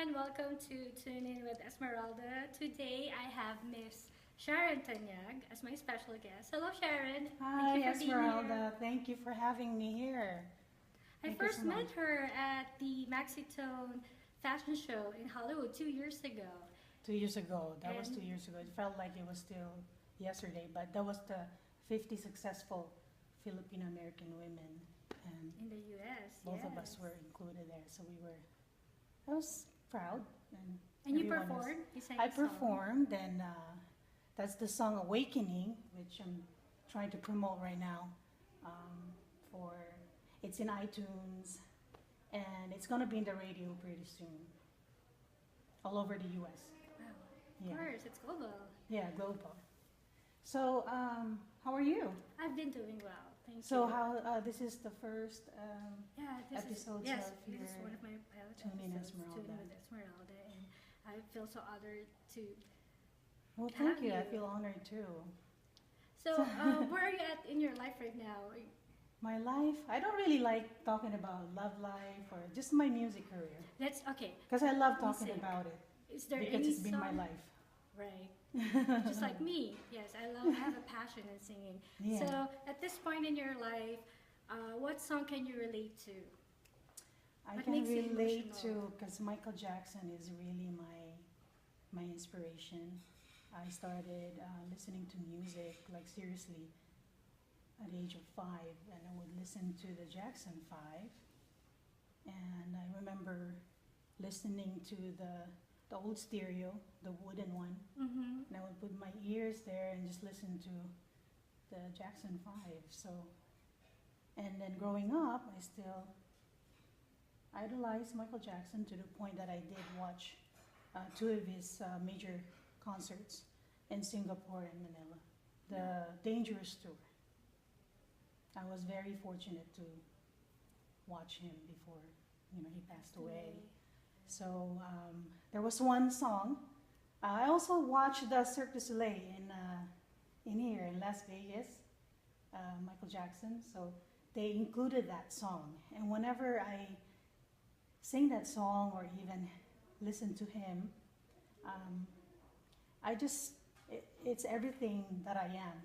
everyone. Welcome to Tune In with Esmeralda. Today I have Miss Sharon Tanyag as my special guest. Hello, Sharon. Hi, Thank you for being Esmeralda. here. Thank you for having me here. I Thank you first so met much. her at the Maxitone fashion show in Hollywood 2 years ago. 2 years ago. That was And 2 years ago. It felt like it was still yesterday, but that was the 50 successful Filipino American women, and in the US, both of us yes. were included there. So we were. I was proud, and And you everyone was. performed? You sang I a song? performed, and that's the song "Awakening," which I'm trying to promote right now. For it's in iTunes, and it's gonna be in the radio pretty soon, all over the U.S. Wow. Of Yeah, course, it's global. yeah, global. So, how are you? I've been doing well. Thank So, you. how this is the first Yeah, episodes yes, of this your is one of my pilot Tune In episodes, Tune In Esmeralda. with Esmeralda, and I feel so honored to Well, have thank you. I you. feel honored too. So, where are you at in your life right now? My life, I don't really like talking about love life or just my music career Let's okay. because I love talking Music. about it Is there because any it's been my song? life. Right. Just like me. Yes, I have a passion in singing. Yeah. So, at this point in your life, what song can you relate to? I What can makes you relate emotional? to because Michael Jackson is really my inspiration. I started listening to music like seriously at the age of 5, and I would listen to the Jackson 5. And I remember listening to the old stereo, the wooden one, Mm-hmm. and I would put my ears there and just listen to the Jackson 5. So, and then growing up, I still idolized Michael Jackson to the point that I did watch two of his major concerts in Singapore and Manila, the Dangerous Tour. I was very fortunate to watch him before he passed away. So there was one song. I also watched the Cirque du Soleil in here in Las Vegas, Michael Jackson. So they included that song, and whenever I sing that song or even listen to him, um, I just it's everything that I am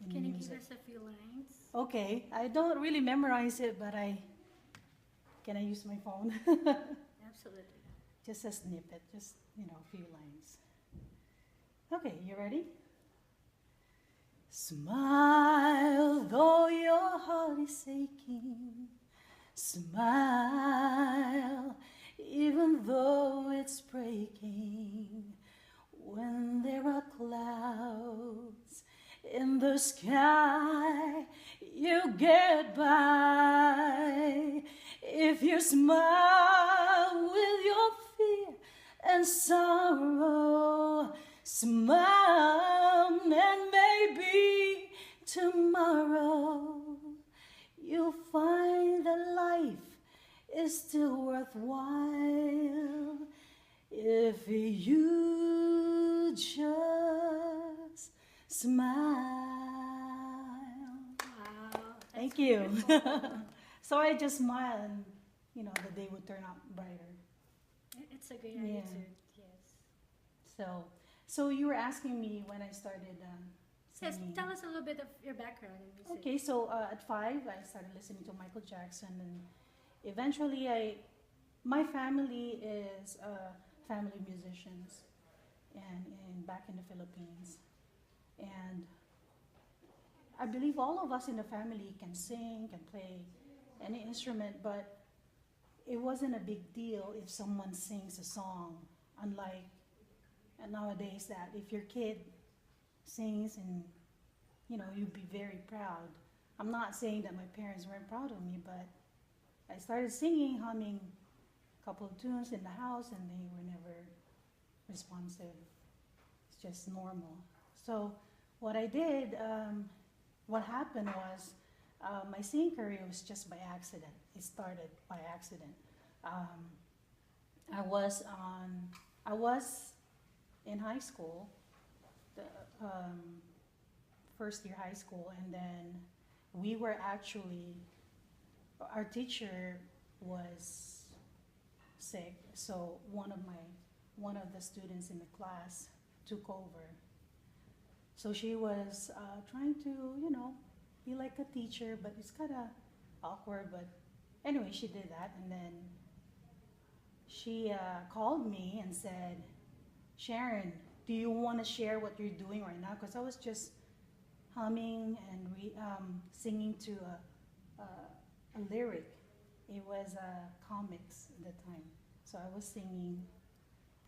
in Can you give music. us a few lines? Okay, I don't really memorize it, but can I use my phone? Absolutely. Just a snippet, just a few lines. Okay, you ready? Smile though your heart is aching. Smile even though it's breaking. When there are clouds in the sky, you get by. If you smile with your fear and sorrow, smile and maybe tomorrow you'll find that life is still worthwhile if you just smile. Wow. Thank That's you. beautiful. So I just smile, and the day would turn out brighter. It's a great Yeah. attitude. Yes. So you were asking me when I started Yes. singing. Tell us a little bit of your background in music. Okay, so at 5, I started listening to Michael Jackson, and eventually, my family is family musicians, and back in the Philippines, and I believe all of us in the family can sing, can play any instrument, but it wasn't a big deal if someone sings a song. Unlike nowadays, that if your kid sings and you'd be very proud. I'm not saying that my parents weren't proud of me, but I started singing, humming a couple of tunes in the house, and they were never responsive. It's just normal. So what I did, what happened was my singing career was just by accident. It started by accident. I was in high school, the, first year high school, and then we were actually, our teacher was sick, so one of the students in the class took over. So she was trying to, be like a teacher, but it's kind of awkward. But anyway, she did that, and then she called me and said, "Sharon, do you want to share what you're doing right now?" Because I was just humming and singing to a lyric. It was comics at the time, so I was singing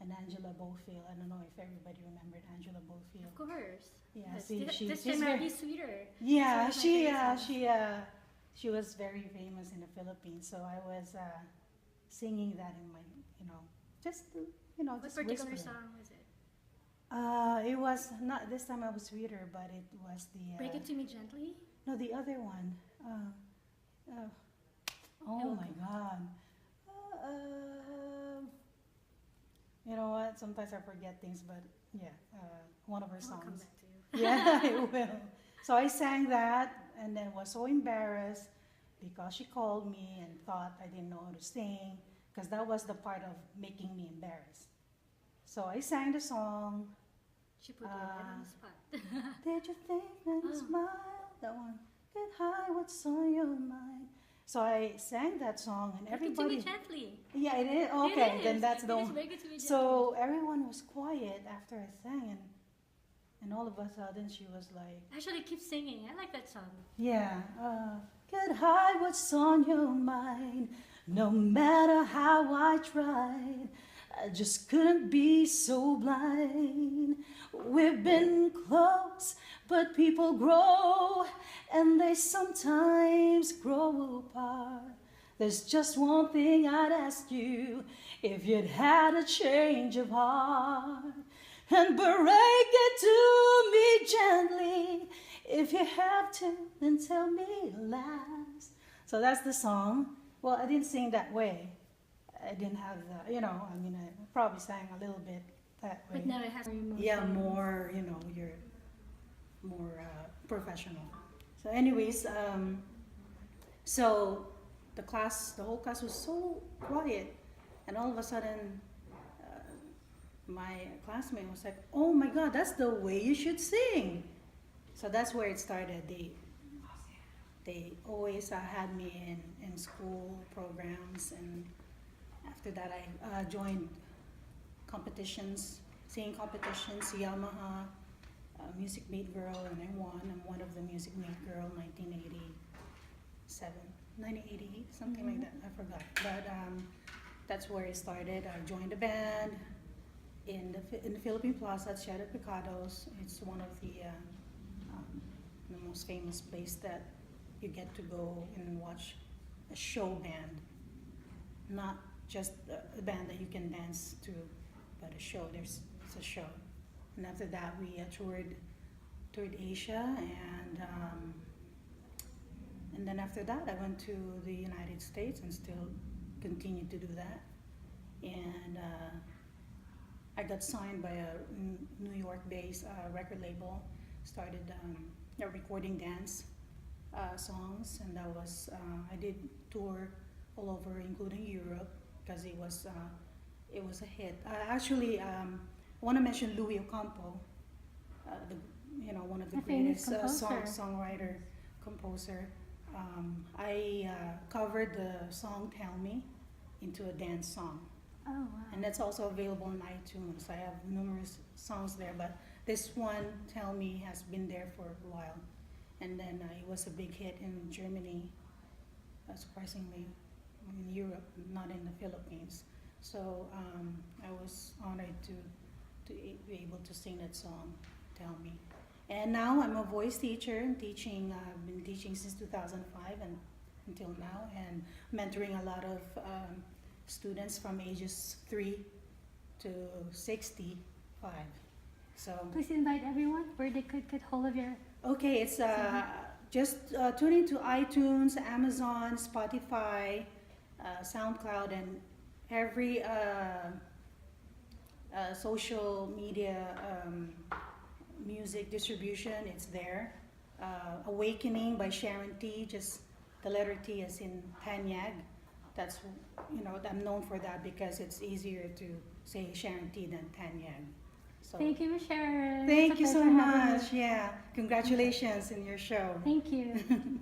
an Angela Bofield. I don't know if everybody remembered Angela Bofield. Of course. Yeah, But see, this she's time might very, be sweeter. yeah, It's one of my favorite songs. she was very famous in the Philippines. So I was singing that in my, just What just particular whisper. song was it? It was not this time. I was sweeter, but it was the Break It To Me Gently? no, the other one. Oh my God. You know what? Sometimes I forget things, but yeah, one of her I'll come songs. back to you. Yeah, I will. So I sang that and then was so embarrassed because she called me and thought I didn't know how to sing, because that was the part of making me embarrassed. So I sang the song. She put you right on the spot. Did you think and Oh. smile? That one. Get high, what's on your mind? So I sang that song and Break It To everybody. Me Gently. Yeah, it is. Okay, It then is. that's It the is one. Break It To Me Gently. So everyone was quiet after I sang, and all of a sudden she was like, Actually, keep singing. I like that song. yeah, get high, what's on your mind? No matter how I tried, I just couldn't be so blind. We've been close, but people grow, and they sometimes grow apart. There's just one thing I'd ask you, if you'd had a change of heart, and break it to me gently. If you have to, then tell me last. So that's the song. Well, I didn't sing that way. I didn't have the, I probably sang a little bit that way. But now it has more emotion. Yeah, more, you're more professional. So anyways, so the whole class was so quiet, and all of a sudden, my classmate was like, "Oh my God, that's the way you should sing." So that's where it started. They always had me in school programs, and after that I joined competitions, singing competitions, Yamaha, Music Meet Girl, and I won. I'm one of the Music Meet Girl, 1988, something like that. I forgot. But that's where it started. I joined a band in the Philippine Plaza at Shadow Picados. It's one of the most famous place that you get to go and watch a show band, not just a band that you can dance to, but a show. It's a show. And after that, we toured Asia, and then after that, I went to the United States and still continue to do that. And I got signed by a New York-based record label. Started recording dance songs, and that was I did tour all over, including Europe, because it was a hit. Actually, I want to mention Louis Ocampo, one of the A famous greatest composer. songwriter, composer. I covered the song "Tell Me" into a dance song. Oh, wow. And that's also available on iTunes. I have numerous songs there, but this one, Tell Me, has been there for a while. And then it was a big hit in Germany, surprisingly, in Europe, not in the Philippines. So I was honored to be able to sing that song, Tell Me. And now I'm a voice teacher, teaching. I've been teaching since 2005 and until now, and mentoring a lot of students from ages 3 to 65. So Please invite everyone where they could get hold of your... okay, it's just tune into iTunes, Amazon, Spotify, SoundCloud, and every social media music distribution. It's there. Awakening by Sharon T, just the letter T as in Tanyag. that's, I'm known for that because it's easier to say Sharon T than Tanyag. So Thank you, Sharon. thank It's a you so pleasure having much. Yeah, congratulations in your show. Thank you.